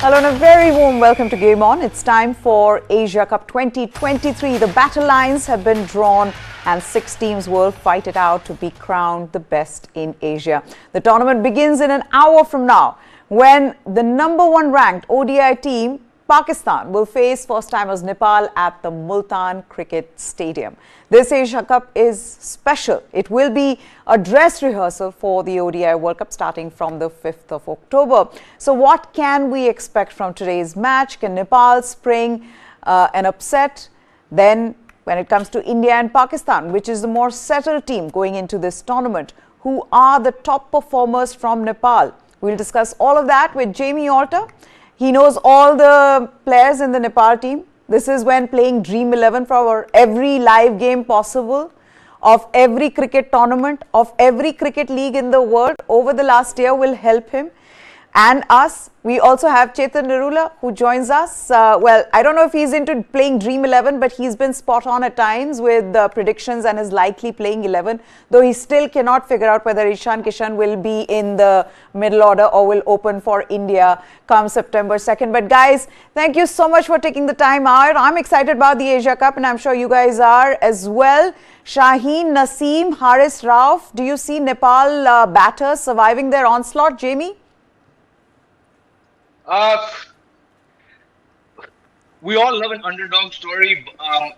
Hello and a very warm welcome to Game On. It's time for Asia Cup 2023. The battle lines have been drawn and 6 teams will fight it out to be crowned the best in Asia. The tournament begins in an hour from now when the #1 ranked ODI team, Pakistan, will face first-timers Nepal at the Multan Cricket Stadium. This Asia Cup is special. It will be a dress rehearsal for the ODI World Cup starting from the 5th of October. So what can we expect from today's match? Can Nepal spring an upset? Then when it comes to India and Pakistan, which is the more settled team going into this tournament, who are the top performers from Nepal? We'll discuss all of that with Jamie Alter. He knows all the players in the Nepal team. This is when playing Dream 11 for every live game possible, of every cricket tournament, of every cricket league in the world over the last year will help him and us. We also have Chetan Nirula who joins us. Well, I don't know if he's into playing Dream 11, but he's been spot on at times with predictions and is likely playing 11, though he still cannot figure out whether Ishan Kishan will be in the middle order or will open for India come September 2nd. But guys, thank you so much for taking the time out. I'm excited about the Asia Cup and I'm sure you guys are as well. Shaheen, Naseem, Haris, Rauf, do you see Nepal batters surviving their onslaught? Jamie? We all love an underdog story,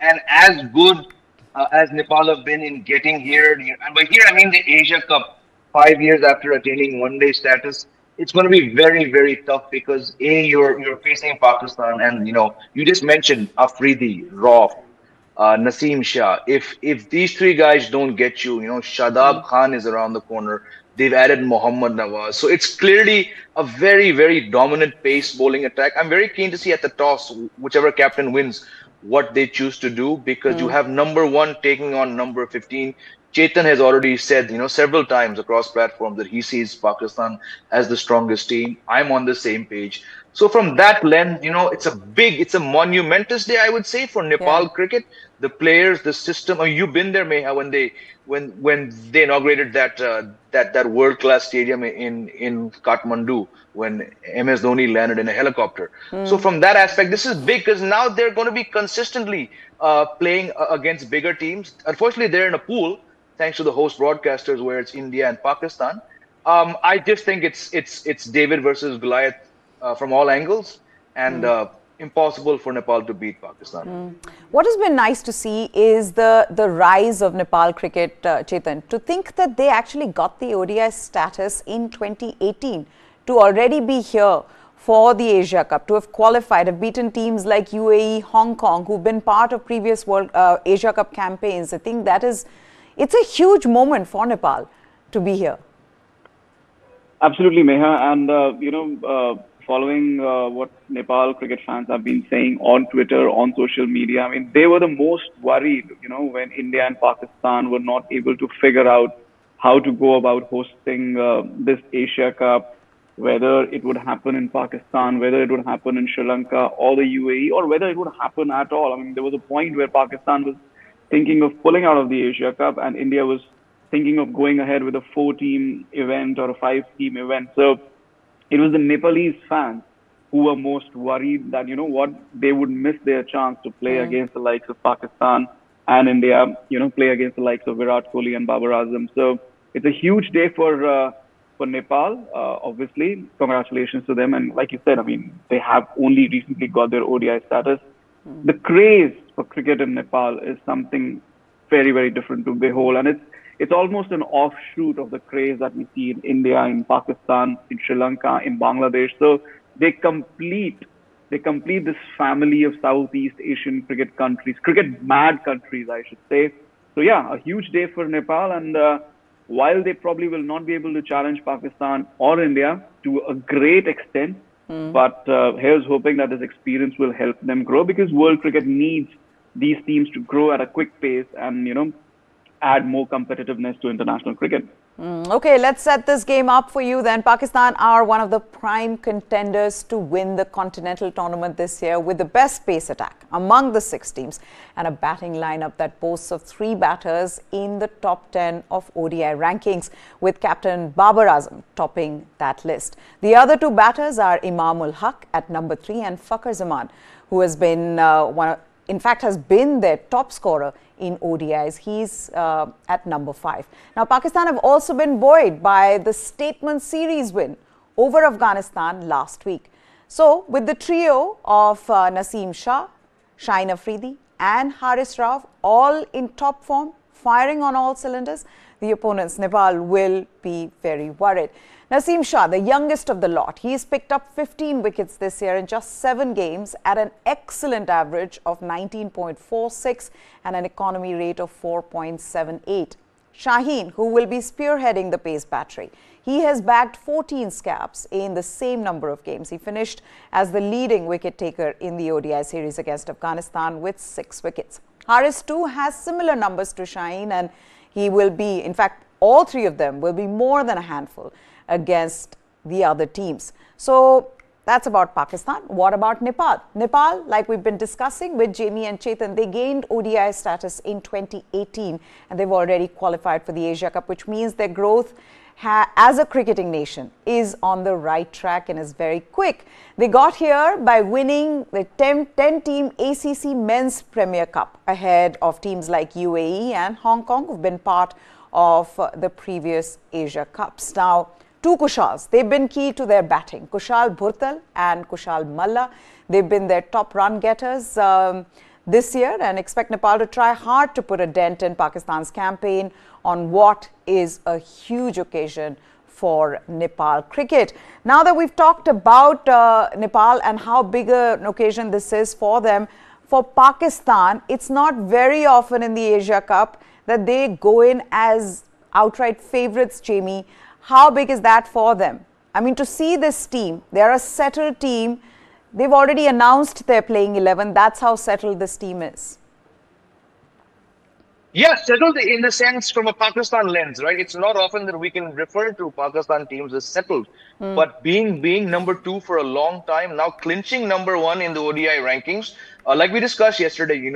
and as good as Nepal have been in getting here, and by here I mean the Asia Cup, 5 years after attaining one-day status, it's going to be very, very tough because you're facing Pakistan, and you just mentioned Afridi, Rauf, Naseem Shah. If these 3 guys don't get you, Shadab Khan is around the corner. They've added Mohammad Nawaz. So it's clearly a very, very dominant pace bowling attack. I'm very keen to see at the toss, whichever captain wins, what they choose to do, because you have #1 taking on #15. Chetan has already said, several times across platforms that he sees Pakistan as the strongest team. I'm on the same page. So from that lens, it's a monumentous day, I would say, for Nepal cricket. The players, the system. You've been there, Meha, when they inaugurated that world-class stadium in Kathmandu, when MS Dhoni landed in a helicopter. So from that aspect, this is big because now they're going to be consistently playing against bigger teams. Unfortunately, they're in a pool, thanks to the host broadcasters, where it's India and Pakistan. I just think it's David versus Goliath from all angles, and impossible for Nepal to beat Pakistan. What has been nice to see is the rise of Nepal cricket, Chetan. To think that they actually got the ODI status in 2018, to already be here for the Asia Cup, to have qualified, have beaten teams like UAE, Hong Kong, who've been part of previous Asia Cup campaigns. I think it's a huge moment for Nepal to be here. Absolutely, Meha. And, following what Nepal cricket fans have been saying on Twitter, on social media, I mean, they were the most worried, when India and Pakistan were not able to figure out how to go about hosting this Asia Cup, whether it would happen in Pakistan, whether it would happen in Sri Lanka or the UAE, or whether it would happen at all. I mean, there was a point where Pakistan was thinking of pulling out of the Asia Cup and India was thinking of going ahead with a 4-team event or a 5-team event. So it was the Nepalese fans who were most worried that, they would miss their chance to play against the likes of Pakistan and India, play against the likes of Virat Kohli and Babar Azam. So it's a huge day for Nepal, obviously. Congratulations to them. And like you said, I mean, they have only recently got their ODI status. The craze for cricket in Nepal is something very, very different to behold. And it's almost an offshoot of the craze that we see in India, in Pakistan, in Sri Lanka, in Bangladesh. So they complete this family of Southeast Asian cricket countries, cricket mad countries, I should say. So yeah, a huge day for Nepal. And while they probably will not be able to challenge Pakistan or India to a great extent, but here's hoping that this experience will help them grow, because world cricket needs these teams to grow at a quick pace and, add more competitiveness to international cricket. Okay, let's set this game up for you then. Pakistan are one of the prime contenders to win the continental tournament this year with the best pace attack among the 6 teams and a batting lineup that boasts of 3 batters in the top 10 of ODI rankings, with captain Babar Azam topping that list. The other 2 batters are Imamul Haq at number 3 and Fakhar Zaman, who has been has been their top scorer in ODIs. He's at number 5. Now, Pakistan have also been buoyed by the statement series win over Afghanistan last week. So, with the trio of Naseem Shah, Shaheen Afridi and Haris Rauf all in top form, firing on all cylinders, the opponents Nepal will be very worried. Naseem Shah, the youngest of the lot, he's picked up 15 wickets this year in just 7 games at an excellent average of 19.46 and an economy rate of 4.78. Shaheen, who will be spearheading the pace battery, he has bagged 14 scabs in the same number of games. He finished as the leading wicket taker in the ODI series against Afghanistan with 6 wickets. Haris too has similar numbers to Shaheen, and he will be, in fact, all 3 of them will be more than a handful against the other teams. So that's about Pakistan. What about Nepal? Nepal, like we've been discussing with Jamie and Chetan, they gained ODI status in 2018 and they've already qualified for the Asia Cup, which means their growth as a cricketing nation is on the right track and is very quick. They got here by winning the 10-team ACC Men's Premier Cup ahead of teams like UAE and Hong Kong, who've been part of the previous Asia Cups. Now, 2 Kushals, they've been key to their batting. Kushal Bhurtal and Kushal Malla, they've been their top run getters this year, and expect Nepal to try hard to put a dent in Pakistan's campaign on what is a huge occasion for Nepal cricket. Now that we've talked about Nepal and how big an occasion this is for them, for Pakistan, it's not very often in the Asia Cup that they go in as outright favourites, Jamie. How big is that for them? I mean, to see this team, they're a settled team. They've already announced they're playing 11. That's how settled this team is. Yeah, settled in the sense from a Pakistan lens, right? It's not often that we can refer to Pakistan teams as settled, but being number 2 for a long time, now clinching number 1 in the ODI rankings, like we discussed yesterday,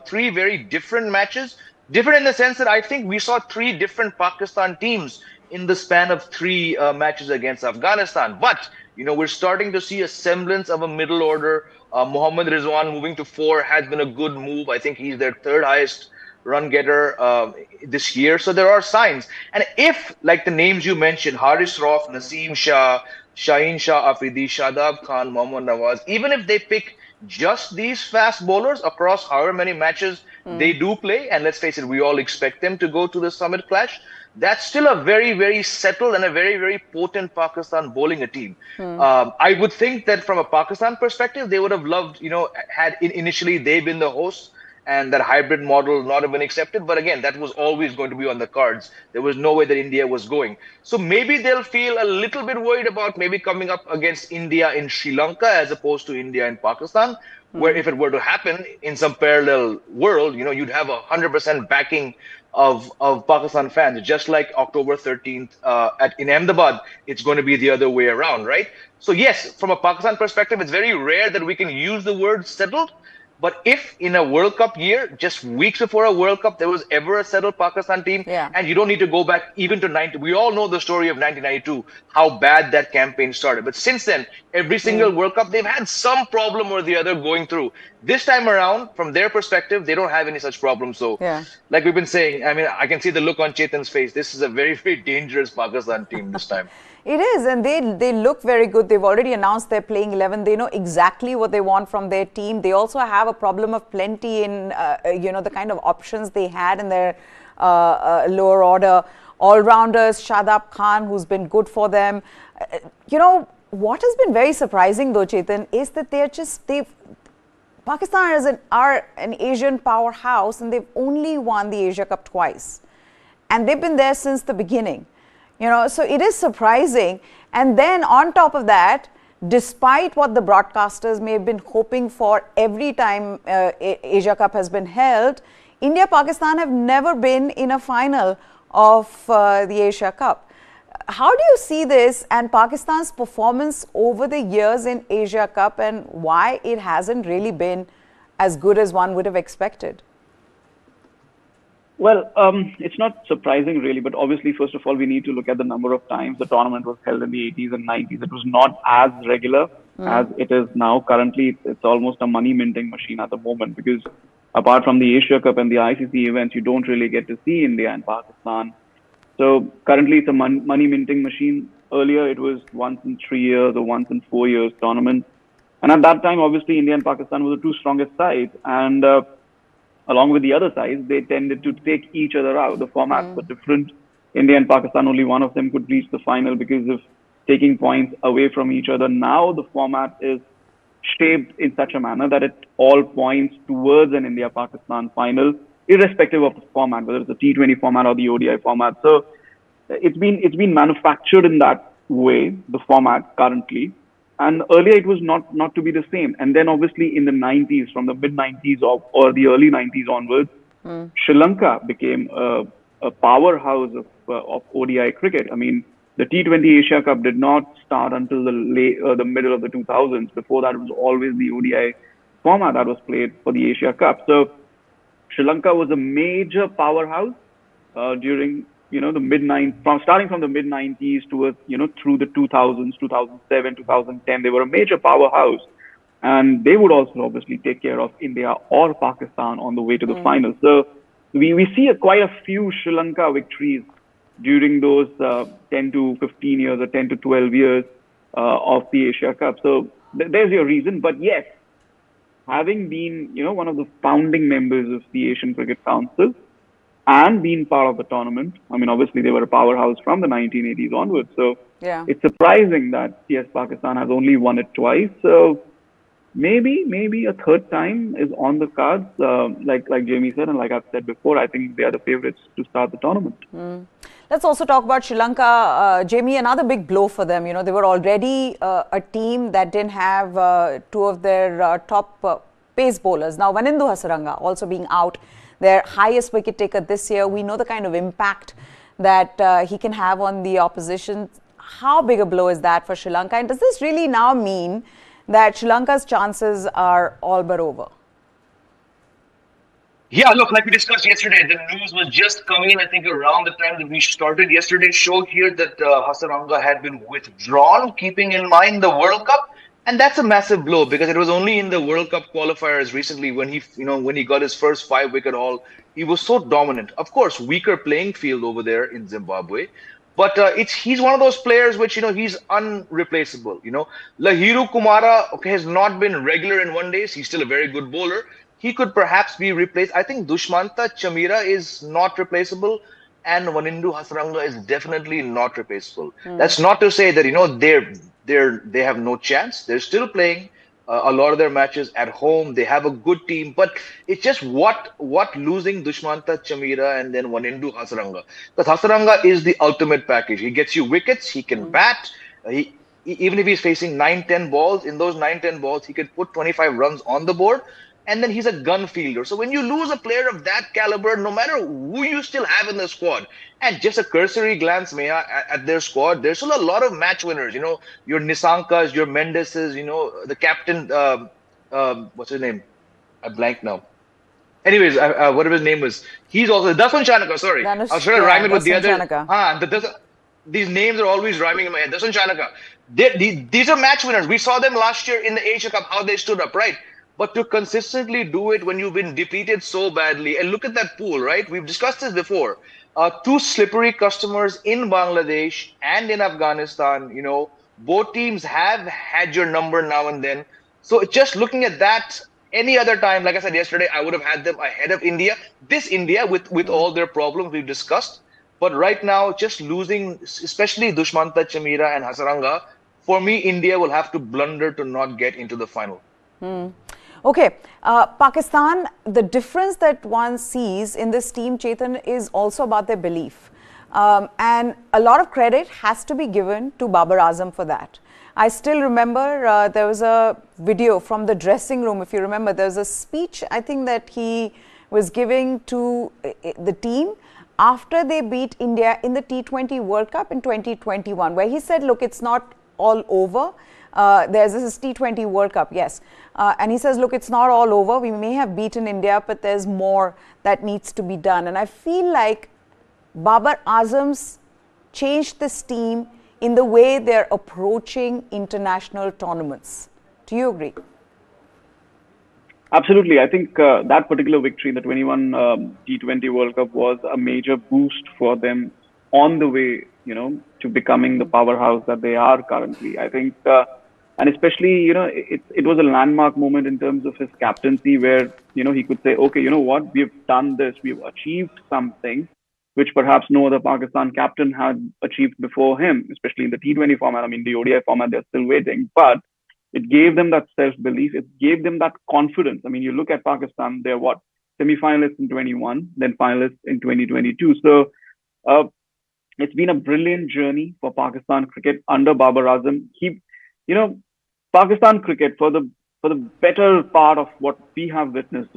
3 very different matches. Different in the sense that I think we saw 3 different Pakistan teams in the span of 3 matches against Afghanistan. But, we're starting to see a semblance of a middle order. Mohammad Rizwan moving to 4 has been a good move. I think he's their 3rd highest run getter this year. So there are signs. And if, like the names you mentioned, Haris Rauf, Naseem Shah, Shaheen Shah Afridi, Shadab Khan, Mohammad Nawaz, even if they pick just these fast bowlers across however many matches they do play, and let's face it, we all expect them to go to the Summit Clash, that's still a very, very settled and a very, very potent Pakistan bowling a team. I would think that from a Pakistan perspective, they would have loved, had initially they been the hosts and that hybrid model not have been accepted. But again, that was always going to be on the cards. There was no way that India was going. So maybe they'll feel a little bit worried about maybe coming up against India in Sri Lanka as opposed to India in Pakistan, where if it were to happen in some parallel world, you'd have 100% backing of Pakistan fans, just like October 13th in Ahmedabad, it's going to be the other way around, right? So yes, from a Pakistan perspective, it's very rare that we can use the word settled. But if in a World Cup year, just weeks before a World Cup, there was ever a settled Pakistan team, and you don't need to go back even to 90. We all know the story of 1992, how bad that campaign started. But since then, every single World Cup, they've had some problem or the other going through. This time around, from their perspective, they don't have any such problem. So, like we've been saying, I mean, I can see the look on Chetan's face. This is a very, very dangerous Pakistan team this time. It is, and they look very good. They've already announced they're playing 11. They know exactly what they want from their team. They also have a problem of plenty in, the kind of options they had in their lower order. All-rounders, Shadab Khan, who's been good for them. What has been very surprising though, Chetan, is that Pakistan are an Asian powerhouse and they've only won the Asia Cup twice. And they've been there since the beginning. So it is surprising. And then on top of that, despite what the broadcasters may have been hoping for every time Asia Cup has been held, India, Pakistan have never been in a final of the Asia Cup. How do you see this and Pakistan's performance over the years in Asia Cup, and why it hasn't really been as good as one would have expected? Well, it's not surprising really, but obviously, first of all, we need to look at the number of times the tournament was held in the 80s and 90s. It was not as regular as it is now. Currently, it's almost a money minting machine at the moment, because apart from the Asia Cup and the ICC events, you don't really get to see India and Pakistan. So currently, it's a money minting machine. Earlier, it was once in 3 years or once in 4 years tournament. And at that time, obviously, India and Pakistan were the two strongest sides. And along with the other sides, they tended to take each other out. The formats were different. India and Pakistan, only one of them could reach the final because of taking points away from each other. Now the format is shaped in such a manner that it all points towards an India-Pakistan final, irrespective of the format, whether it's the T20 format or the ODI format. So it's been manufactured in that way, the format currently. And earlier it was not to be the same. And then obviously in the 90s, from the mid-90s or the early 90s onwards, Sri Lanka became a powerhouse of ODI cricket. I mean, the T20 Asia Cup did not start until the middle of the 2000s. Before that, it was always the ODI format that was played for the Asia Cup. So Sri Lanka was a major powerhouse during starting from the mid-90s towards, through the 2000s, 2007, 2010, they were a major powerhouse. And they would also obviously take care of India or Pakistan on the way to the final. So we see quite a few Sri Lanka victories during those 10 to 15 years or 10 to 12 years of the Asia Cup. So there's your reason. But yes, having been, one of the founding members of the Asian Cricket Council, and being part of the tournament. I mean, obviously, they were a powerhouse from the 1980s onwards. So it's surprising that CS Pakistan has only won it twice. So maybe a third time is on the cards. Like Jamie said, and like I've said before, I think they are the favorites to start the tournament. Let's also talk about Sri Lanka. Jamie, another big blow for them. They were already a team that didn't have two of their top pace bowlers. Now, Wanindu Hasaranga also being out, their highest wicket taker this year. We know the kind of impact that he can have on the opposition. How big a blow is that for Sri Lanka? And does this really now mean that Sri Lanka's chances are all but over? Yeah, look, like we discussed yesterday, the news was just coming in, I think, around the time that we started yesterday's show here, that Hasaranga had been withdrawn, keeping in mind the World Cup. And that's a massive blow, because it was only in the World Cup qualifiers recently when he got his first 5-wicket haul, he was so dominant. Of course, weaker playing field over there in Zimbabwe, but he's one of those players which he's unreplaceable. Lahiru Kumara has not been regular in one days. He's still a very good bowler. He could perhaps be replaced. I think Dushmantha Chamira is not replaceable, and Wanindu Hasaranga is definitely not replaceable. That's not to say that they have no chance. They're still playing a lot of their matches at home. They have a good team, but it's just what losing Dushmantha Chamira and then Wanindu Hasaranga. Because Hasaranga is the ultimate package. He gets you wickets. He can bat. Even if he's facing 9-10 balls, in those 9-10 balls, he could put 25 runs on the board. And then he's a gun fielder. So when you lose a player of that caliber, no matter who you still have in the squad, and just a cursory glance, Meha, at their squad, there's still a lot of match winners. Your Nisankas, your Mendeses, the captain, what's his name? I blank now. Anyways, whatever his name was, he's also Dasun Chanaka. Sorry, I was trying to rhyme it with the other. These names are always rhyming in my head. Dasun Chanaka. These are match winners. We saw them last year in the Asia Cup, how they stood up, right? But to consistently do it when you've been depleted so badly, and look at that pool, right? We've discussed this before. Two slippery customers in Bangladesh and in Afghanistan. Both teams have had your number now and then. So just looking at that, any other time, like I said yesterday, I would have had them ahead of India. This India, with all their problems we've discussed. But right now, just losing, especially Dushmantha Chamira and Hasaranga, for me, India will have to blunder to not get into the final. Okay, Pakistan, the difference that one sees in this team, Chetan, is also about their belief. And a lot of credit has to be given to Babar Azam for that. I still remember there was a video from the dressing room, if you remember, there was a speech, I think, that he was giving to the team after they beat India in the T20 World Cup in 2021, where he said, look, it's not all over. There's this T20 World Cup, yes. And he says, look, it's not all over. We may have beaten India, but there's more that needs to be done. And I feel like Babar Azam's changed this team in the way they're approaching international tournaments. Do you agree? Absolutely. I think that particular victory in the 21 T20 World Cup was a major boost for them on the way, to becoming the powerhouse that they are currently. I think, and especially, it was a landmark moment in terms of his captaincy where, he could say, okay, you know what, we've done this, we've achieved something which perhaps no other Pakistan captain had achieved before him, especially in the T20 format. I mean, the ODI format, they're still waiting, but it gave them that self-belief. It gave them that confidence. I mean, you look at Pakistan, they're semi-finalists in 21, then finalists in 2022. So it's been a brilliant journey for Pakistan cricket under Babar Azam. Pakistan cricket, for the better part of what we have witnessed,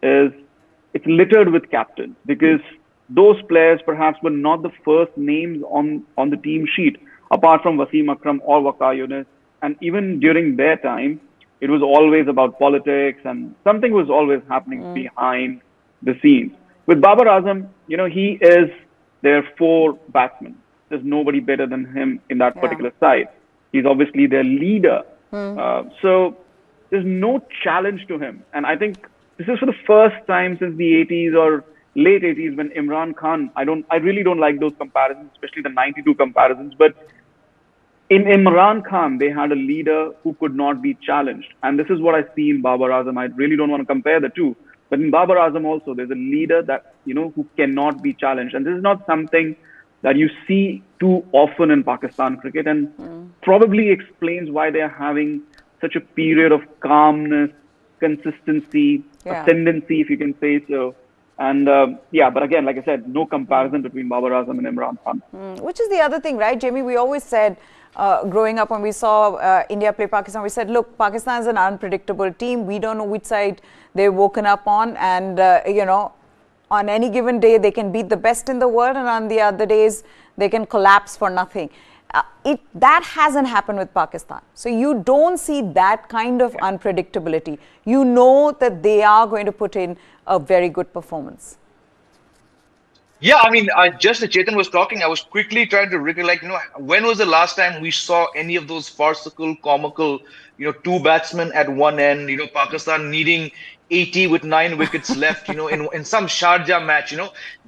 it's littered with captains, because those players perhaps were not the first names on the team sheet, apart from Wasim Akram or Waqar Younis. And even during their time, it was always about politics, and something was always happening behind the scenes. With Babar Azam, he is their 4 batsmen. There's nobody better than him in that particular side. He's obviously their leader. So there's no challenge to him. And I think this is for the first time since the 80s or late 80s when Imran Khan, I really don't like those comparisons, especially the 92 comparisons, but in Imran Khan, they had a leader who could not be challenged. And this is what I see in Babar Azam. I really don't want to compare the two. But in Babar Azam also, there's a leader that, who cannot be challenged. And this is not something that you see too often in Pakistan cricket, and probably explains why they're having such a period of calmness, consistency, ascendancy, if you can say so. And but again, like I said, no comparison between Babar Azam and Imran Khan. Which is the other thing, right, Jamie? We always said, growing up when we saw India play Pakistan, we said, look, Pakistan is an unpredictable team. We don't know which side they've woken up on. And, on any given day, they can beat the best in the world. And on the other days, they can collapse for nothing. That hasn't happened with Pakistan. So you don't see that kind of unpredictability. You know that they are going to put in a very good performance. Yeah, I mean, just as Chetan was talking, I was quickly trying to recollect, when was the last time we saw any of those farcical, comical, 2 batsmen at one end, Pakistan needing 80 with 9 wickets left, in some Sharjah match,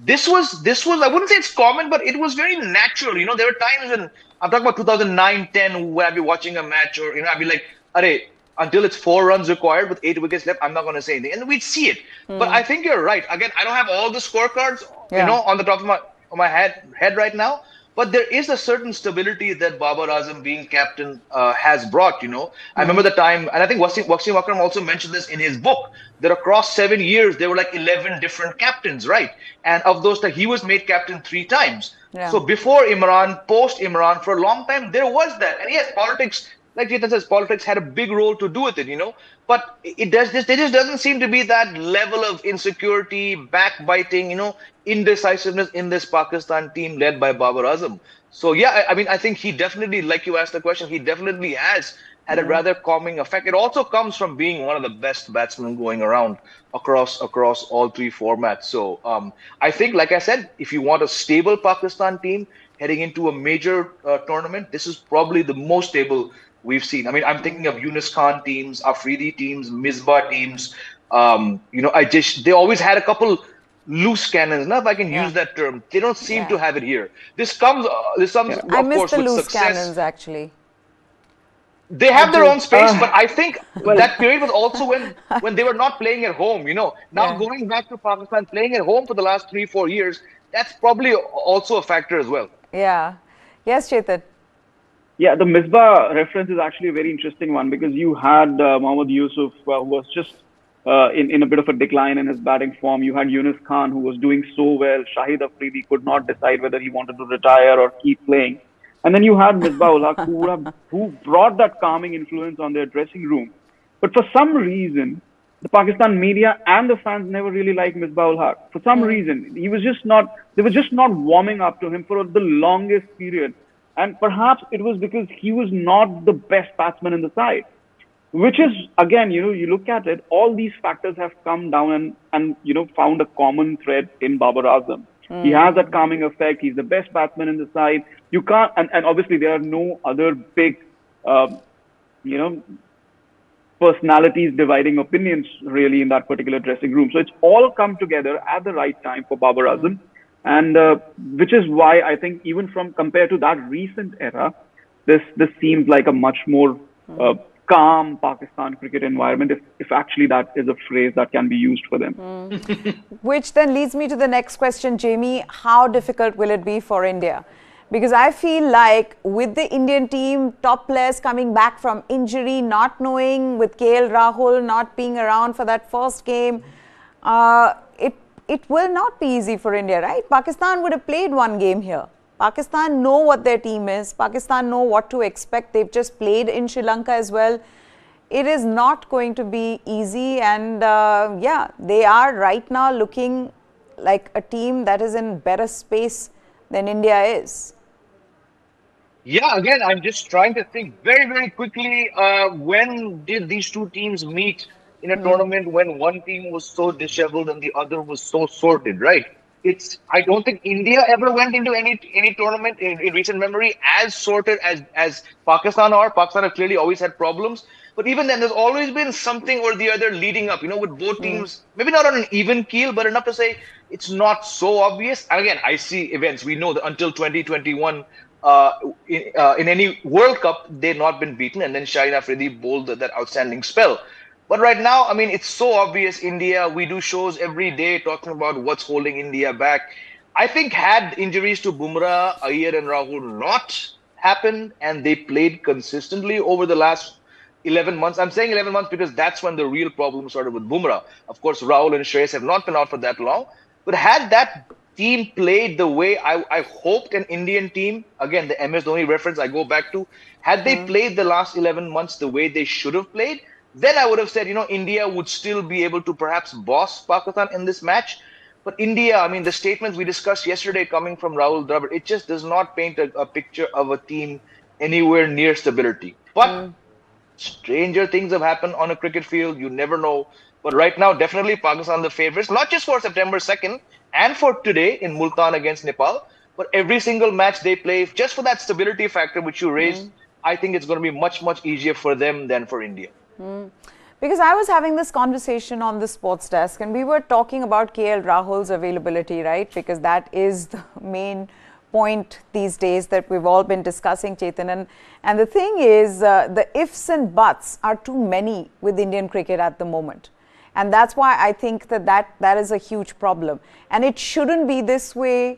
This was, I wouldn't say it's common, but it was very natural. There were times when, I'm talking about 2009, 10, where I'd be watching a match or, I'd be like, Arey, until it's 4 runs required with 8 wickets left, I'm not going to say anything. And we'd see it. But I think you're right. Again, I don't have all the scorecards, on the top of my head right now. But there is a certain stability that Babar Azam being captain has brought, I remember the time, and I think Wasim Akram also mentioned this in his book, that across 7 years, there were like 11 different captains, right? And of those, he was made captain 3 times. So before Imran, post Imran, for a long time, there was that. And yes, politics, like Chetan says, politics had a big role to do with it, But there just doesn't seem to be that level of insecurity, backbiting, indecisiveness in this Pakistan team led by Babar Azam. So yeah, I mean, I think he definitely, like you asked the question, he definitely has had a rather calming effect. It also comes from being one of the best batsmen going around across all 3 formats. So I think, like I said, if you want a stable Pakistan team heading into a major tournament, this is probably the most stable we've seen. I mean, I'm thinking of Yunus Khan teams, Afridi teams, Misbah teams. They always had a couple loose cannons, if I can use that term. They don't seem to have it here. This comes I miss the loose cannons, actually. They have their own space, but I think that period was also when they were not playing at home, Now going back to Pakistan, playing at home for the last 3-4 years, that's probably also a factor as well. Yeah. Yes, Chetan. Yeah, the Misbah reference is actually a very interesting one, because you had Mohammad Yusuf, who was just in a bit of a decline in his batting form. You had Yunus Khan, who was doing so well. Shahid Afridi could not decide whether he wanted to retire or keep playing. And then you had Misbah-ul-Haq, who brought that calming influence on their dressing room. But for some reason, the Pakistan media and the fans never really liked Misbah-ul Haq. For some reason, he was just not, they were just not warming up to him for the longest period. And perhaps it was because he was not the best batsman in the side, which is, again, you look at it, all these factors have come down and found a common thread in Babar Azam. He has that calming effect. He's the best batsman in the side. You can't, and obviously there are no other big, you know, personalities dividing opinions really in that particular dressing room. So it's all come together at the right time for Babar Azam, and which is why I think even from compared to that recent era, this seems like a much more calm Pakistan cricket environment, if actually that is a phrase that can be used for them. Which then leads me to the next question, Jamie. How difficult will it be for India? Because I feel like with the Indian team, top players coming back from injury, not knowing, with KL Rahul not being around for that first game, it will not be easy for India, right? Pakistan would have played one game here. Pakistan know what their team is. Pakistan know what to expect. They've just played in Sri Lanka as well. It is not going to be easy, and yeah, they are right now looking like a team that is in better space than India is. Yeah, again, I'm just trying to think very, very quickly. When did these two teams meet in a tournament when one team was so disheveled and the other was so sorted, right? I don't think India ever went into any tournament in recent memory as sorted as Pakistan are. Pakistan have clearly always had problems. But even then, there's always been something or the other leading up, with both teams, maybe not on an even keel, but enough to say it's not so obvious. And again, I see events. We know that until 2021, in any World Cup, they've not been beaten. And then Shaheen Afridi bowled that outstanding spell. But right now, I mean, it's so obvious, India. We do shows every day talking about what's holding India back. I think had injuries to Bumrah, Iyer and Rahul not happened and they played consistently over the last 11 months. I'm saying 11 months because that's when the real problem started with Bumrah. Of course, Rahul and Shreyas have not been out for that long. But had that team played the way I hoped an Indian team, again, the MS Dhoni reference I go back to, had they played the last 11 months the way they should have played, then I would have said, India would still be able to perhaps boss Pakistan in this match. But India, I mean, the statements we discussed yesterday coming from Rahul Dravid, it just does not paint a picture of a team anywhere near stability. But stranger things have happened on a cricket field. You never know. But right now, definitely Pakistan the favorites, not just for September 2nd and for today in Multan against Nepal, but every single match they play, just for that stability factor which you raised, I think it's going to be much, much easier for them than for India. Because I was having this conversation on the sports desk and we were talking about KL Rahul's availability, right? Because that is the main point these days that we've all been discussing, Chetan. And the thing is, the ifs and buts are too many with Indian cricket at the moment. And that's why I think that is a huge problem. And it shouldn't be this way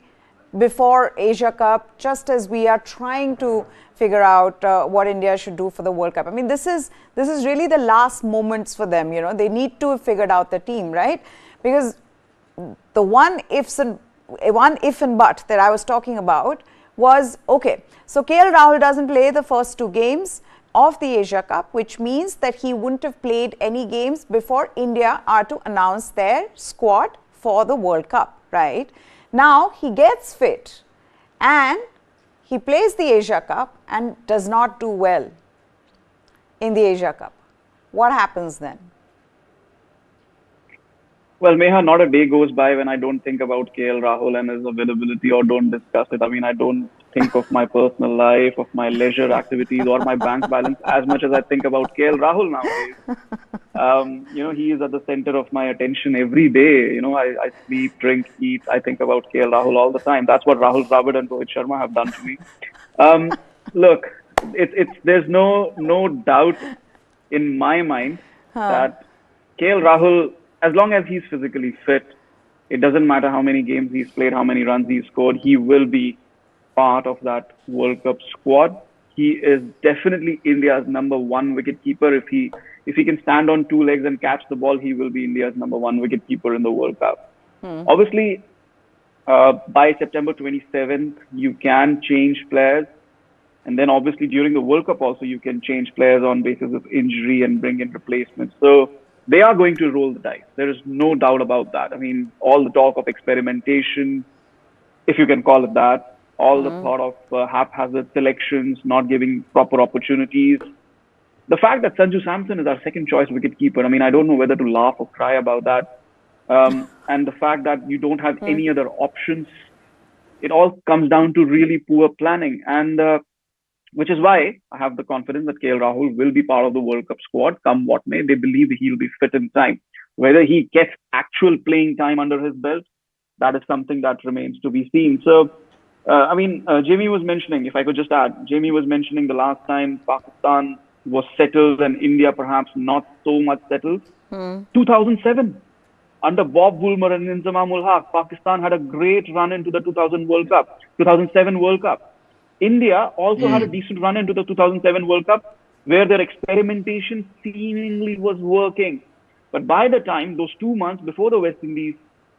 before Asia Cup, just as we are trying to figure out what India should do for the World Cup. I mean, this is really the last moments for them. They need to have figured out the team, right? Because the one if and but that I was talking about was, okay, so KL Rahul doesn't play the first two games of the Asia Cup, which means that he wouldn't have played any games before India are to announce their squad for the World Cup, right? Now he gets fit and he plays the Asia Cup and does not do well in the Asia Cup. What happens then? Well, Meha, not a day goes by when I don't think about KL Rahul and his availability or don't discuss it. I mean, I don't think of my personal life, of my leisure activities or my bank balance as much as I think about KL Rahul nowadays. He is at the center of my attention every day. I sleep, drink, eat. I think about KL Rahul all the time. That's what Rahul Dravid and Rohit Sharma have done to me. Look, there's no doubt in my mind that KL Rahul, as long as he's physically fit, it doesn't matter how many games he's played, how many runs he's scored, he will be part of that World Cup squad. He is definitely India's number one wicketkeeper. If he can stand on two legs and catch the ball, he will be India's number one wicketkeeper in the World Cup. Obviously, by September 27th, you can change players. And then obviously during the World Cup also, you can change players on basis of injury and bring in replacements. So they are going to roll the dice. There is no doubt about that. I mean, all the talk of experimentation, if you can call it that, all the thought of haphazard selections, not giving proper opportunities. The fact that Sanju Samson is our second choice wicketkeeper, I mean, I don't know whether to laugh or cry about that. And the fact that you don't have any other options, it all comes down to really poor planning. And which is why I have the confidence that KL Rahul will be part of the World Cup squad, come what may. They believe he'll be fit in time. Whether he gets actual playing time under his belt, that is something that remains to be seen. So, Jamie was mentioning, if I could just add, Jamie was mentioning the last time Pakistan was settled and India perhaps not so much settled. 2007, under Bob Woolmer and Inzamam ul Haq, Pakistan had a great run into the 2007 World Cup. India also had a decent run into the 2007 World Cup, where their experimentation seemingly was working. But by the time, those 2 months before the West Indies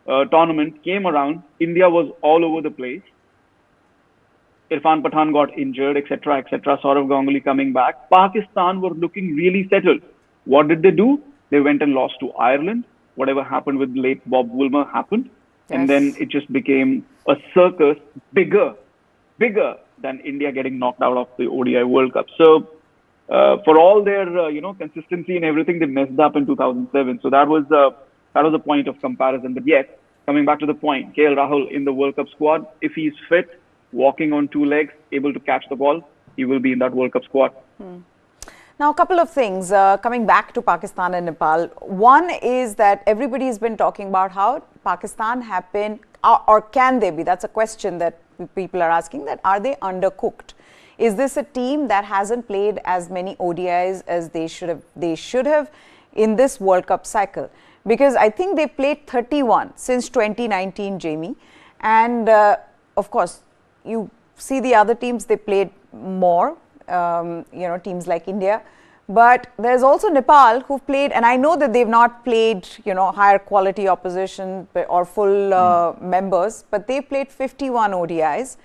tournament came around, India was all over the place. Irfan Pathan got injured, etc., etc. Saurav Ganguly coming back. Pakistan were looking really settled. What did they do? They went and lost to Ireland. Whatever happened with late Bob Woolmer happened. Yes. And then it just became a circus, bigger than India getting knocked out of the ODI World Cup. So for all their consistency and everything, they messed up in 2007. So that was a point of comparison. But yes, coming back to the point, KL Rahul in the World Cup squad, if he's fit, walking on two legs, able to catch the ball, he will be in that World Cup squad. Now, a couple of things coming back to Pakistan and Nepal. One is that everybody's been talking about how Pakistan have been, or can they be? That's a question that people are asking, that are they undercooked? Is this a team that hasn't played as many ODIs as they should have in this World Cup cycle? Because I think they played 31 since 2019, Jamie. And of course, you see the other teams, they played more, teams like India. But there's also Nepal who've played, and I know that they've not played, higher quality opposition or full members, but they played 51 ODIs.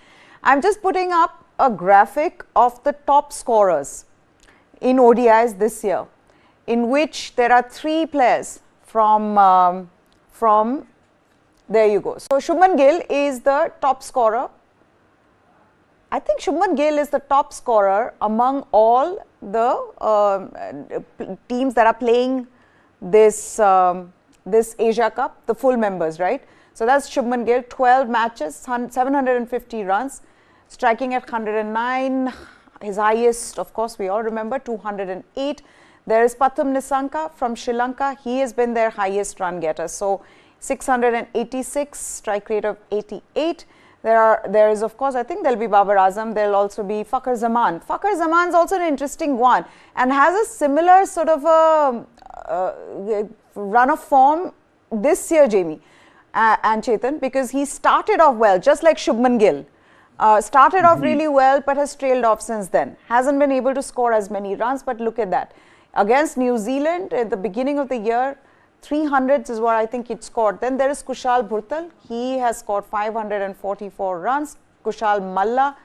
I'm just putting up a graphic of the top scorers in ODIs this year, in which there are 3 players from there you go. So Shubman Gill is the top scorer. I think Shubman Gill is the top scorer among all the teams that are playing this Asia Cup, the full members, right? So that's Shubman Gill, 12 matches, 750 runs, striking at 109. His highest, of course, we all remember, 208. There is Pathum Nissanka from Sri Lanka. He has been their highest run getter. So 686, strike rate of 88. There is, of course, I think there'll be Babar Azam. There'll also be Fakhar Zaman. Fakhar Zaman's also an interesting one and has a similar sort of a run of form this year, Jamie and Chetan, because he started off well, just like Shubman Gill. Started off really well, but has trailed off since then. Hasn't been able to score as many runs, but look at that. Against New Zealand at the beginning of the year, 300s is what I think it scored. Then there is Kushal Bhurtal. He has scored 544 runs. Kushal Malla,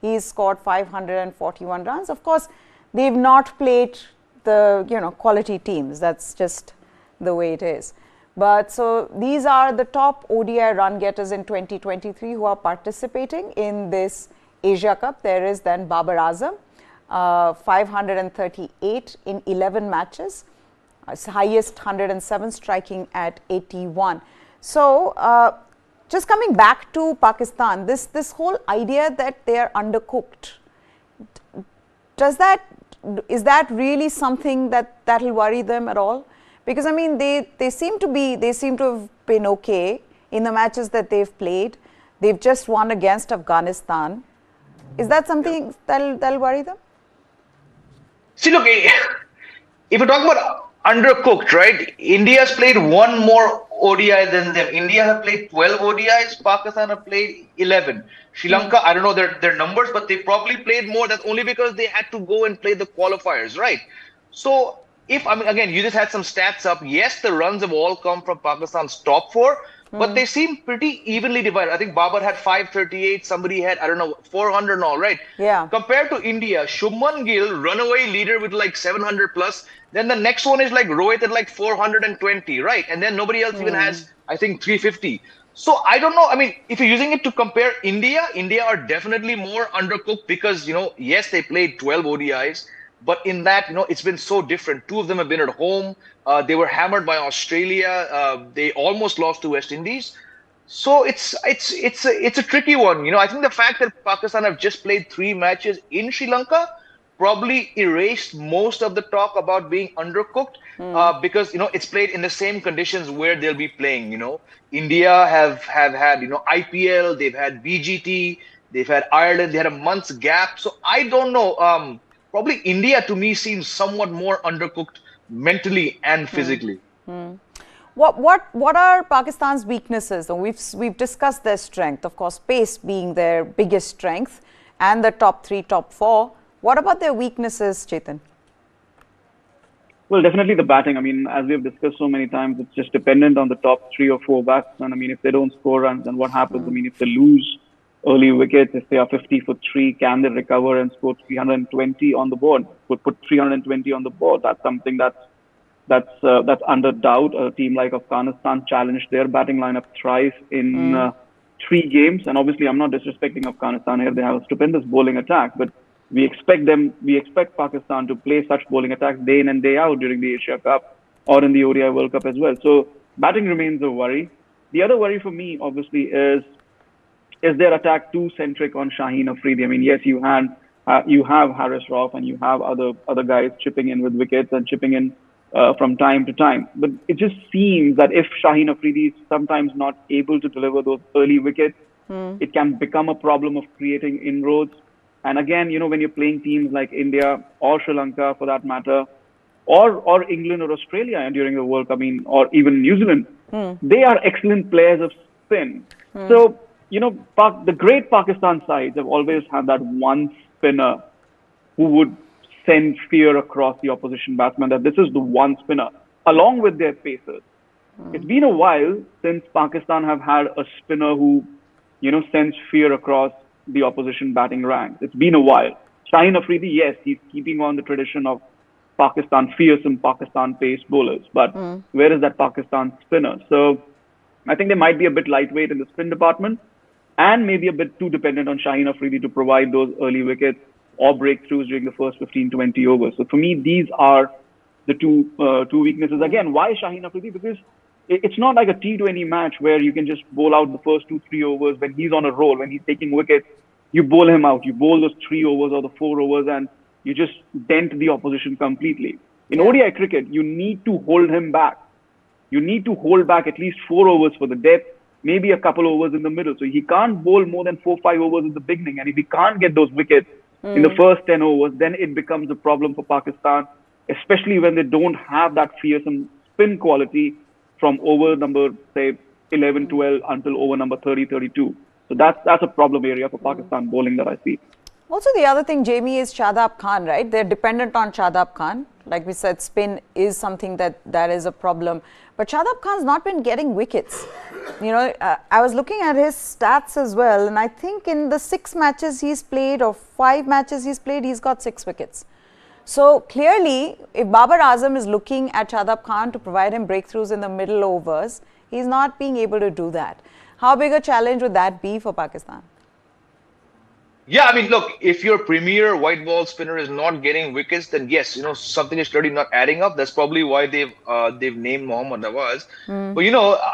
he's scored 541 runs. Of course, they've not played the quality teams. That's just the way it is. But so these are the top ODI run getters in 2023 who are participating in this Asia Cup. There is then Babar Azam, 538 in 11 matches. Highest 107, striking at 81. So just coming back to Pakistan, this whole idea that they are undercooked, is that really something that will worry them at all? Because I mean they seem to have been okay in the matches that they've played. They've just won against Afghanistan. Is that something that'll worry them? See, look, if you talk about undercooked, right? India's played one more ODI than them. India have played 12 ODIs. Pakistan have played 11. Sri Lanka, I don't know their numbers, but they probably played more. That's only because they had to go and play the qualifiers, right? So again, you just had some stats up. Yes, the runs have all come from Pakistan's top 4, but they seem pretty evenly divided. I think Babar had 538, somebody had, I don't know, 400 and all, right? Yeah. Compared to India, Shubman Gill, runaway leader with like 700 plus. Then the next one is like Rohit at like 420, right? And then nobody else even has, I think, 350. So I don't know. I mean, if you're using it to compare India, India are definitely more undercooked because, yes, they played 12 ODIs, but in that, it's been so different. Two of them have been at home. They were hammered by Australia. They almost lost to West Indies. So it's a tricky one. I think the fact that Pakistan have just played 3 matches in Sri Lanka probably erased most of the talk about being undercooked because it's played in the same conditions where they'll be playing. India have had IPL, they've had BGT, they've had Ireland, they had a month's gap. So I don't know. Probably India to me seems somewhat more undercooked mentally and physically. What are Pakistan's weaknesses? We've discussed their strength, of course, pace being their biggest strength, and the top 3, top 4. What about their weaknesses, Chetan? Well, definitely the batting. I mean, as we've discussed so many times, it's just dependent on the top 3 or 4 batsmen. I mean, if they don't score runs, then what happens? I mean, if they lose early wickets, if they are 50 for 3, can they recover and score 320 on the board? Put 320 on the board. That's something that's under doubt. A team like Afghanistan challenged their batting lineup thrice in 3 games, and obviously, I'm not disrespecting Afghanistan here. They have a stupendous bowling attack, but we expect Pakistan to play such bowling attacks day in and day out during the Asia Cup or in the ODI World Cup as well. So batting remains a worry. The other worry for me, obviously, is their attack too centric on Shaheen Afridi? I mean, yes, you have Harris Rauf and you have other guys chipping in with wickets and chipping in from time to time. But it just seems that if Shaheen Afridi is sometimes not able to deliver those early wickets, it can become a problem of creating inroads. And again, when you're playing teams like India or Sri Lanka, for that matter, or England or Australia during the World Cup, or even New Zealand, they are excellent players of spin. So, the great Pakistan sides have always had that one spinner who would send fear across the opposition batsman, that this is the one spinner, along with their pacers. It's been a while since Pakistan have had a spinner who, sends fear across the opposition batting ranks. It's been a while. Shaheen Afridi, yes, he's keeping on the tradition of fearsome Pakistan pace bowlers, but where is that Pakistan spinner? So I think they might be a bit lightweight in the spin department and maybe a bit too dependent on Shaheen Afridi to provide those early wickets or breakthroughs during the first 15-20 overs. So for me, these are the two weaknesses. Again, why Shaheen Afridi? Because it's not like a T20 match where you can just bowl out the first 2-3 overs when he's on a roll, when he's taking wickets. You bowl him out. You bowl those 3 overs or the 4 overs and you just dent the opposition completely. In ODI cricket, you need to hold him back. You need to hold back at least 4 overs for the depth, maybe a couple overs in the middle. So he can't bowl more than 4-5 overs in the beginning. And if he can't get those wickets in the first 10 overs, then it becomes a problem for Pakistan, especially when they don't have that fearsome spin quality from over number, say, 11, 12 until over number 30, 32. So that's a problem area for Pakistan bowling that I see. Also, the other thing, Jamie, is Shadab Khan, right? They're dependent on Shadab Khan. Like we said, spin is something that is a problem. But Shadab Khan's not been getting wickets. I was looking at his stats as well, and I think in the 6 matches he's played or 5 matches he's played, he's got 6 wickets. So clearly, if Babar Azam is looking at Shadab Khan to provide him breakthroughs in the middle overs, he's not being able to do that. How big a challenge would that be for Pakistan? Yeah, I mean, look, if your premier white ball spinner is not getting wickets, then yes, something is clearly not adding up. That's probably why they've named Mohammad Nawaz. But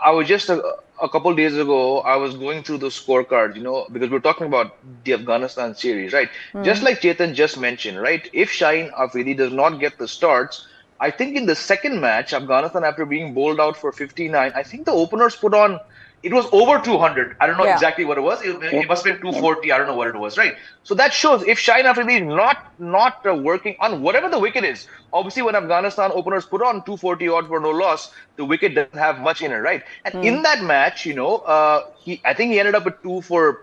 I was just a couple days ago, I was going through the scorecards, because we're talking about the Afghanistan series, right? Just like Chetan just mentioned, right? If Shaheen Afridi does not get the starts, I think in the second match, Afghanistan, after being bowled out for 59, I think the openers put on. It was over 200. I don't know exactly what it was. It must have been 240. I don't know what it was, right? So that shows if Shaheen Afridi is not working on whatever the wicket is. Obviously, when Afghanistan openers put on 240 odd for no loss, the wicket doesn't have much in it, right? And in that match, I think he ended up with 2 for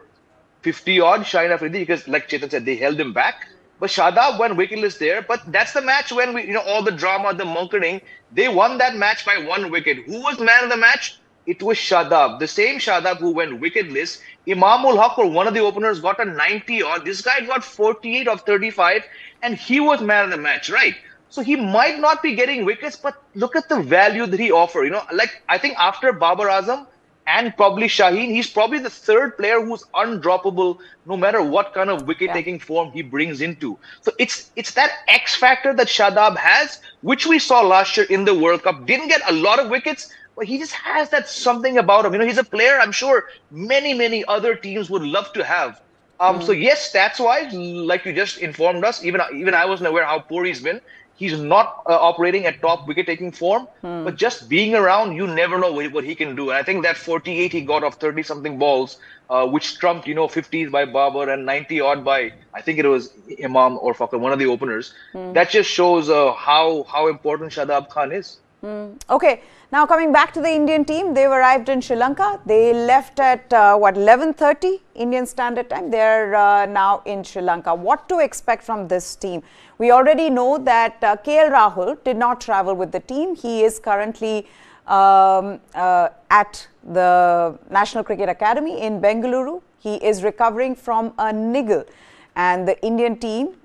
50 odd, Shaheen Afridi, because like Chetan said, they held him back. But Shadab went wicketless there. But that's the match when all the drama, the monketing, they won that match by 1 wicket. Who was man of the match? it was Shadab, the same Shadab who went wicketless. Imamul Haq, or one of the openers, got a 90 odd. This guy got 48 of 35, and he was man of the match, right? So he might not be getting wickets, but look at the value that he offered. Like I think after Babar Azam and probably Shaheen, he's probably the third player who's undroppable no matter what kind of wicket-taking form he brings into. So it's that X factor that Shadab has, which we saw last year in the World Cup. Didn't get a lot of wickets, but he just has that something about him. He's a player I'm sure many other teams would love to have. So yes, stats wise, like you just informed us, even I wasn't aware how poor he's been. He's not operating at top wicket taking form, but just being around, you never know what he can do. And I think that 48 he got off 30 something balls, which trumped 50s by Babar and 90 odd by I think it was Imam or Fakhr, one of the openers. That just shows how important Shadab Khan is. Okay, now coming back to the Indian team, they've arrived in Sri Lanka. They left at 11:30 Indian Standard Time. They're now in Sri Lanka. What to expect from this team? We already know that KL Rahul did not travel with the team. He is currently at the National Cricket Academy in Bengaluru. He is recovering from a niggle. And the Indian team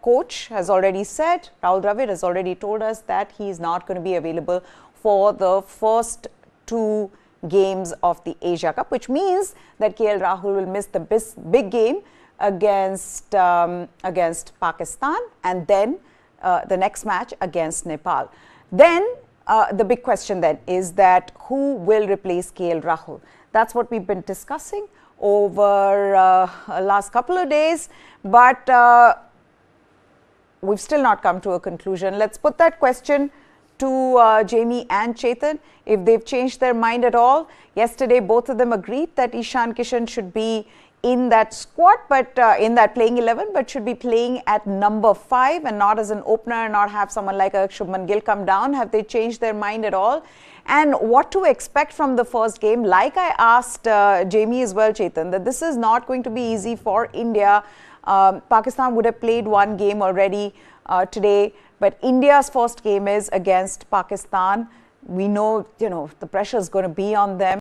coach has already said, Rahul Dravid has already told us that he is not going to be available for the first 2 games of the Asia Cup, which means that KL Rahul will miss the big game against Pakistan and then the next match against Nepal. Then the big question then is that who will replace KL Rahul? That's what we've been discussing over last couple of days, but we've still not come to a conclusion. Let's put that question to Jamie and Chetan, if they've changed their mind at all. Yesterday, both of them agreed that Ishan Kishan should be in that squad, but in that playing 11, but should be playing at number 5 and not as an opener and not have someone like a Shubman Gill come down. Have they changed their mind at all? And what to expect from the first game? Like I asked Jamie as well, Chetan, that this is not going to be easy for India. Pakistan would have played 1 game already today, but India's first game is against Pakistan. We know, the pressure is going to be on them.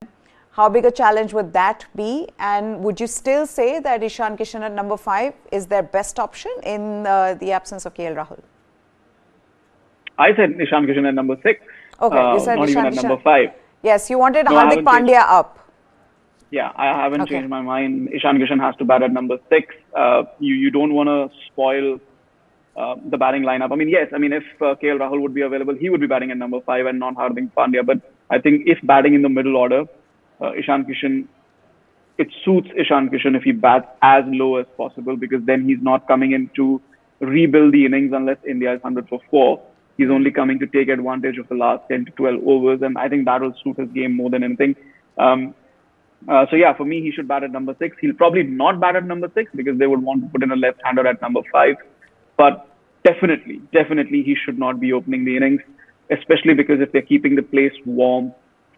How big a challenge would that be? And would you still say that Ishan Kishan at number 5 is their best option in the absence of KL Rahul? I said Ishan Kishan at number 6. Okay, you said not Ishan even at Kishan. number 5. Yes, you wanted No, Hardik Pandya up. Yeah, I haven't changed my mind. Ishan Kishan has to bat at number 6. You don't want to spoil the batting lineup. If KL Rahul would be available, he would be batting at number 5 and not Hardik Pandya. But I think if batting in the middle order, Ishan Kishan, it suits Ishan Kishan if he bats as low as possible, because then he's not coming in to rebuild the innings unless India is 100 for 4. He's only coming to take advantage of the last 10 to 12 overs, and I think that will suit his game more than anything. For me, he should bat at number 6. He'll probably not bat at number 6 because they would want to put in a left-hander at number 5. But definitely, he should not be opening the innings, especially because if they're keeping the place warm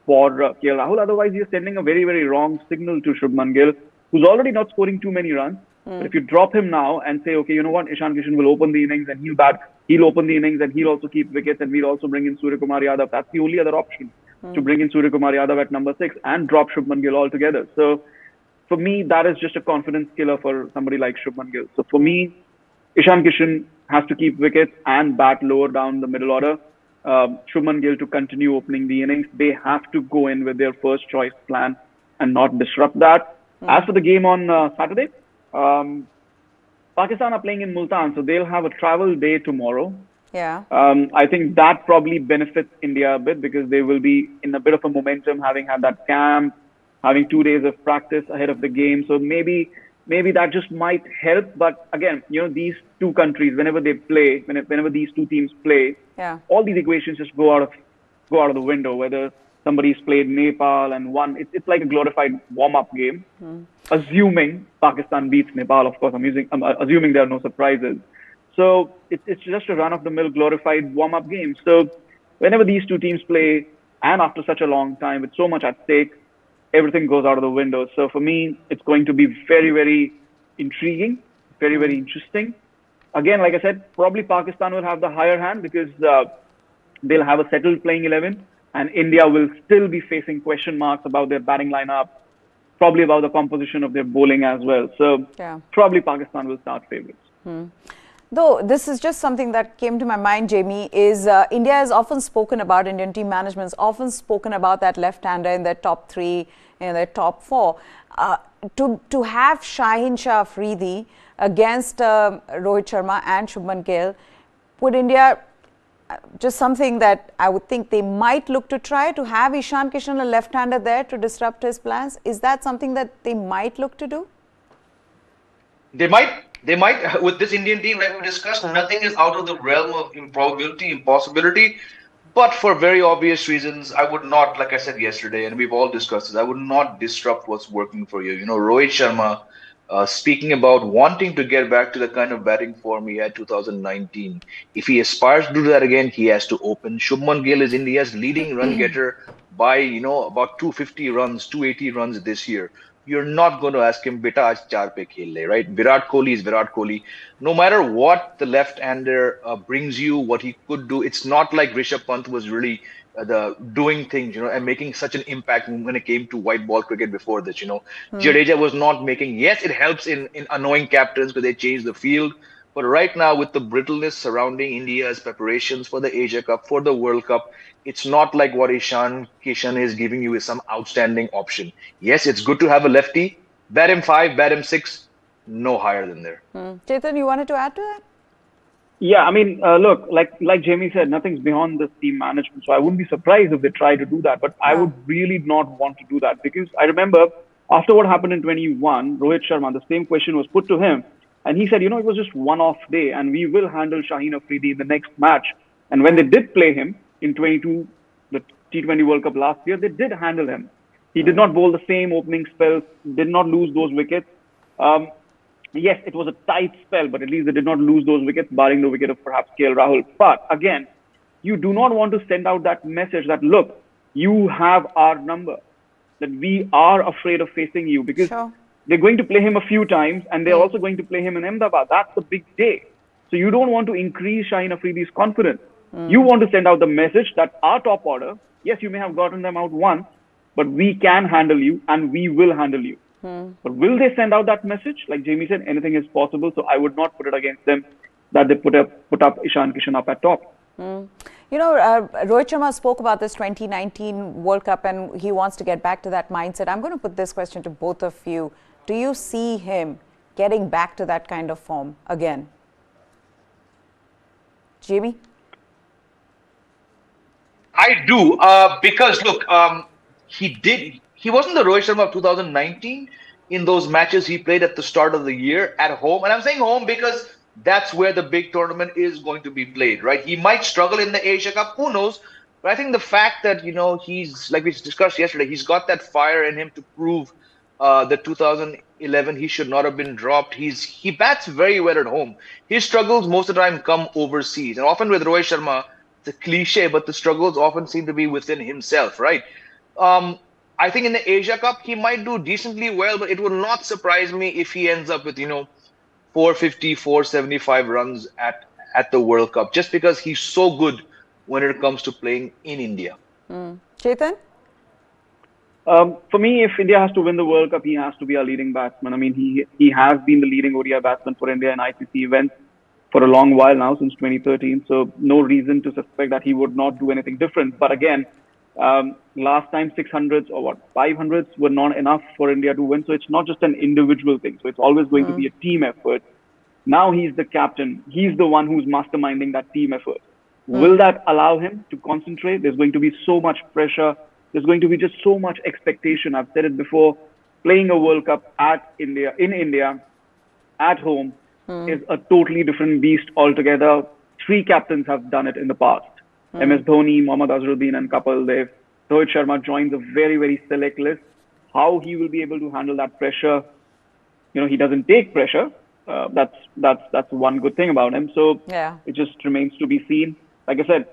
for KL Rahul. Otherwise, you're sending a very, very wrong signal to Shubman Gill, who's already not scoring too many runs. But if you drop him now and say, okay, you know what, Ishan Kishan will open the innings and he'll open the innings and he'll also keep wickets and we'll also bring in Surya Kumar Yadav. That's the only other option, to bring in Surya Kumar Yadav at number 6 and drop Shubman Gill altogether. So for me, that is just a confidence killer for somebody like Shubman Gill. So for me, Ishan Kishan has to keep wickets and bat lower down the middle order. Shubman Gill to continue opening the innings. They have to go in with their first choice plan and not disrupt that. As for the game on Saturday, Pakistan are playing in Multan, so they'll have a travel day tomorrow. Yeah. I think that probably benefits India a bit because they will be in a bit of a momentum, having had that camp, having 2 days of practice ahead of the game. So maybe that just might help. But again, these two countries, whenever they play, whenever these two teams play, all these equations just go out of the window. Whether somebody's played Nepal and won, it's like a glorified warm-up game. Assuming Pakistan beats Nepal, of course, I'm assuming there are no surprises. So it's just a run-of-the-mill glorified warm-up game. So whenever these two teams play, and after such a long time with so much at stake, everything goes out of the window. So for me, it's going to be very, very intriguing, very, very interesting. Again, like I said, probably Pakistan will have the higher hand because they'll have a settled playing 11. and India will still be facing question marks about their batting lineup, probably about the composition of their bowling as well. So probably Pakistan will start favourites. Though this is just something that came to my mind, Jamie, is India has often spoken about, Indian team management has often spoken about that left-hander in their top 3, in their top 4. To have Shaheen Shah Afridi against Rohit Sharma and Shubman Gill, would India, just something that I would think they might look to try, to have Ishan Kishan, a left-hander there to disrupt his plans? Is that something that they might look to do? They might. With this Indian team, like we discussed, nothing is out of the realm of improbability, impossibility. But for very obvious reasons, I would not, like I said yesterday, and we've all discussed this, I would not disrupt what's working for you. You know, Rohit Sharma, speaking about wanting to get back to the kind of batting form he had 2019. If he aspires to do that again, he has to open. Shubman Gill is India's leading run getter by, about 250 runs, 280 runs this year. You're not going to ask him, beta, aaj 4 pe khel le, right? Virat Kohli is Virat Kohli. No matter what the left-hander brings you, what he could do, it's not like Rishabh Pant was really doing things, and making such an impact when it came to white ball cricket before this, Jadeja was not making, yes, it helps in annoying captains because they change the field. But right now, with the brittleness surrounding India's preparations for the Asia Cup, for the World Cup, it's not like what Ishan Kishan is giving you is some outstanding option. Yes, it's good to have a lefty. Bat him 5, bat him 6, no higher than there. Chetan, you wanted to add to that? Yeah, I mean, look, like Jamie said, nothing's beyond this team management. So I wouldn't be surprised if they try to do that. But I would really not want to do that, because I remember after what happened in 21, Rohit Sharma, the same question was put to him. And he said, it was just one-off day and we will handle Shaheen Afridi in the next match. And when they did play him in 22, the T20 World Cup last year, they did handle him. He did not bowl the same opening spell, did not lose those wickets. Yes, it was a tight spell, but at least they did not lose those wickets, barring the wicket of perhaps KL Rahul. But again, you do not want to send out that message that, look, you have our number, that we are afraid of facing you, because they're going to play him a few times and they're also going to play him in Ahmedabad. That's the big day. So you don't want to increase Shaheen Afridi's confidence. You want to send out the message that our top order, yes, you may have gotten them out once, but we can handle you and we will handle you. But will they send out that message? Like Jamie said, anything is possible. So I would not put it against them that they put up Ishan Kishan up at top. Rohit Sharma spoke about this 2019 World Cup and he wants to get back to that mindset. I'm going to put this question to both of you. Do you see him getting back to that kind of form again? Jamie? I do, because look, he wasn't the Rohit Sharma of 2019 in those matches he played at the start of the year at home. And I'm saying home because that's where the big tournament is going to be played, right? He might struggle in the Asia Cup, who knows? But I think the fact that, he's, like we discussed yesterday, he's got that fire in him to prove the 2011 he should not have been dropped. He bats very well at home. His struggles most of the time come overseas. And often with Rohit Sharma, it's a cliche, but the struggles often seem to be within himself, right? I think in the Asia Cup, he might do decently well, but it would not surprise me if he ends up with, 450, 475 runs at the World Cup, just because he's so good when it comes to playing in India. Chetan? For me, if India has to win the World Cup, he has to be our leading batsman. I mean, he has been the leading ODI batsman for India in ICC events for a long while now, since 2013. So no reason to suspect that he would not do anything different. But again, last time 600s or 500s were not enough for India to win. So it's not just an individual thing. So it's always going to be a team effort. Now he's the captain. He's the one who's masterminding that team effort. Will that allow him to concentrate? There's going to be so much pressure. There's going to be just so much expectation. I've said it before, playing a World Cup in India, at home, is a totally different beast altogether. 3 captains have done it in the past. MS Dhoni, Mohammad Azharuddin and Kapil Dev. Rohit Sharma joins a very, very select list. How he will be able to handle that pressure, he doesn't take pressure. That's one good thing about him. So it just remains to be seen. Like I said,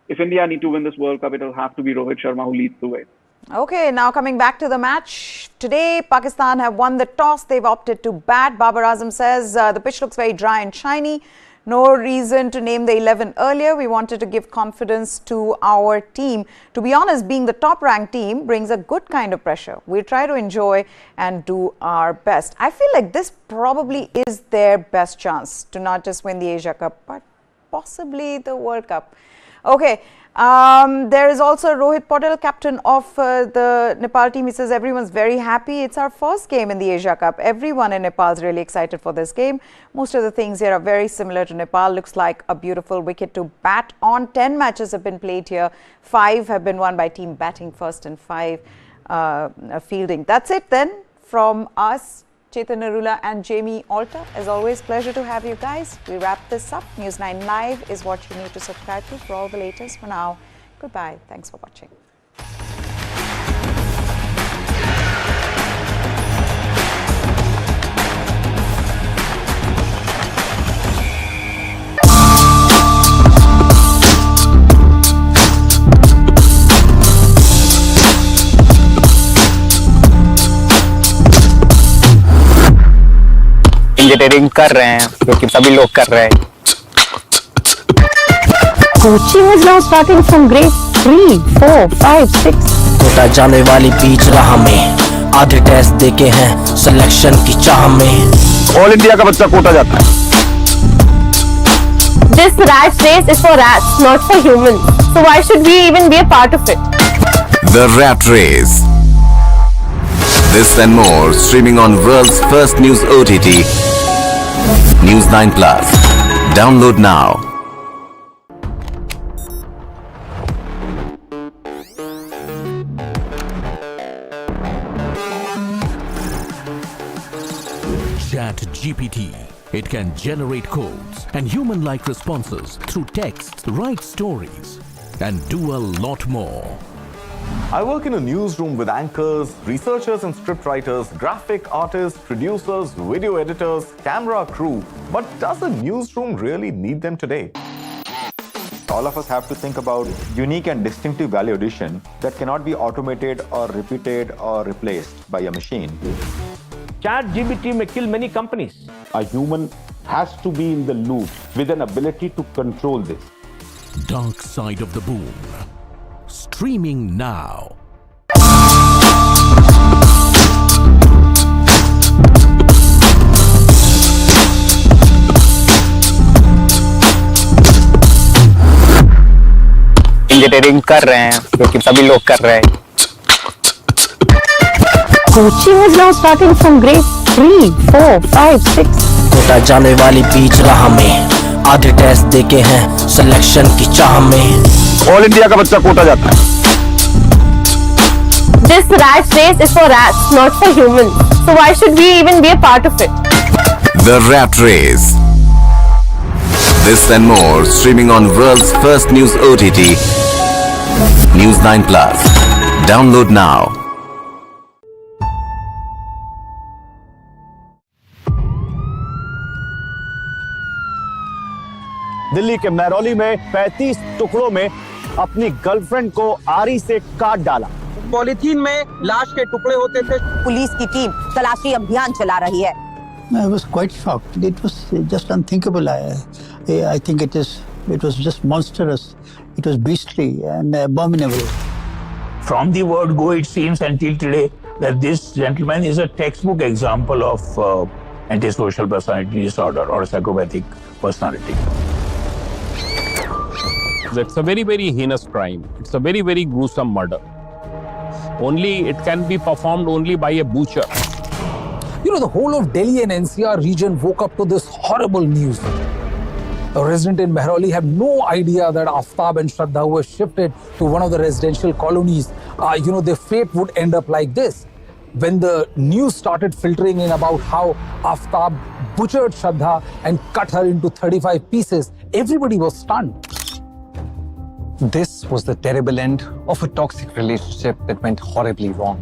if India need to win this World Cup, it'll have to be Rohit Sharma who leads the way. Okay, now coming back to the match. Today, Pakistan have won the toss. They've opted to bat. Babar Azam says the pitch looks very dry and shiny. No reason to name the 11 earlier. We wanted to give confidence to our team. To be honest, being the top-ranked team brings a good kind of pressure. We'll try to enjoy and do our best. I feel like this probably is their best chance to not just win the Asia Cup, but possibly the World Cup. Okay. There is also Rohit Patel, captain of the Nepal team. He says everyone's very happy. It's our first game in the Asia Cup. Everyone in Nepal is really excited for this game. Most of the things here are very similar to Nepal. Looks like a beautiful wicket to bat on. 10 matches have been played here. 5 have been won by team batting first and 5 fielding. That's it then from us. Chetan Narula and Jamie Alter. As always, pleasure to have you guys. We wrap this up. News 9 Live is what you need to subscribe to for all the latest. For now, goodbye. Thanks for watching. Engineering कर रहे हैं क्योंकि सभी लोग कर रहे हैं Coaching is now starting from grade 3, 4, 5, 6. Kota जाने वाली बीच राह में आधे टेस्ट देके हैं सिलेक्शन की चाह में ऑल इंडिया का बच्चा कोटा जाता है This rat race is for rats, not for humans. So why should we even be a part of it? The Rat Race. This and more streaming on world's first news OTT, News 9 Plus. Download now. ChatGPT. It can generate codes and human-like responses through text, write stories, and do a lot more. I work in a newsroom with anchors, researchers and scriptwriters, graphic artists, producers, video editors, camera crew. But does a newsroom really need them today? All of us have to think about unique and distinctive value addition that cannot be automated or repeated or replaced by a machine. ChatGPT may kill many companies. A human has to be in the loop with an ability to control this. Dark Side of the Boom. Streaming now. Engineering कर रहे हैं क्योंकि सभी लोग कर रहे हैं Coaching is now starting from grade 3, 4, 5, 6. Kota जाने वाली बीच राह में आधे टेस्ट देके हैं सिलेक्शन की चाह में ऑल इंडिया का बच्चा कोटा जाता है This rat race is for rats, not for humans. So why should we even be a part of it? The Rat Race. This and more streaming on world's first news OTT, News 9 Plus. Download now. Delhi के महरौली में 35 टुकड़ों में अपनी girlfriend को आरी से काट डाला। पॉलीथीन में लाश के टुकड़े होते थे। पुलिस की टीम तलाशी अभियान चला रही है। I was quite shocked. It was just unthinkable. I think it was just monstrous. It was beastly and abominable. From the word go, it seems until today that this gentleman is a textbook example of antisocial personality disorder or psychopathic personality. It's a very, very heinous crime. It's a very, very gruesome murder. Only it can be performed only by a butcher. You know, the whole of Delhi and NCR region woke up to this horrible news. A resident in Mehrauli had no idea that Aftab and Shraddha were shifted to one of the residential colonies. Their fate would end up like this. When the news started filtering in about how Aftab butchered Shraddha and cut her into 35 pieces, everybody was stunned. This was the terrible end of a toxic relationship that went horribly wrong.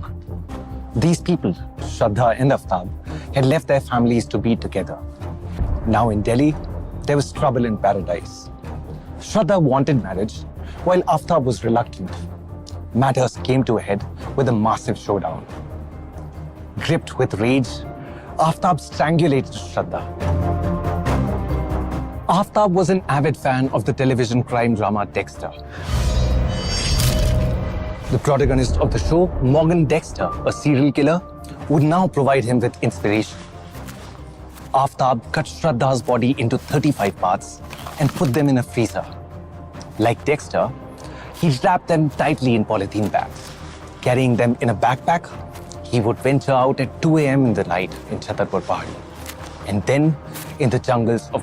These people, Shraddha and Aftab, had left their families to be together. Now in Delhi, there was trouble in paradise. Shraddha wanted marriage, while Aftab was reluctant. Matters came to a head with a massive showdown. Gripped with rage, Aftab strangulated Shraddha. Aftab was an avid fan of the television crime drama Dexter. The protagonist of the show, Morgan Dexter, a serial killer, would now provide him with inspiration. Aftab cut Shraddha's body into 35 parts and put them in a freezer. Like Dexter, he wrapped them tightly in polythene bags. Carrying them in a backpack, he would venture out at 2 a.m. in the night in Chhatarpur Pahadi, and then in the jungles of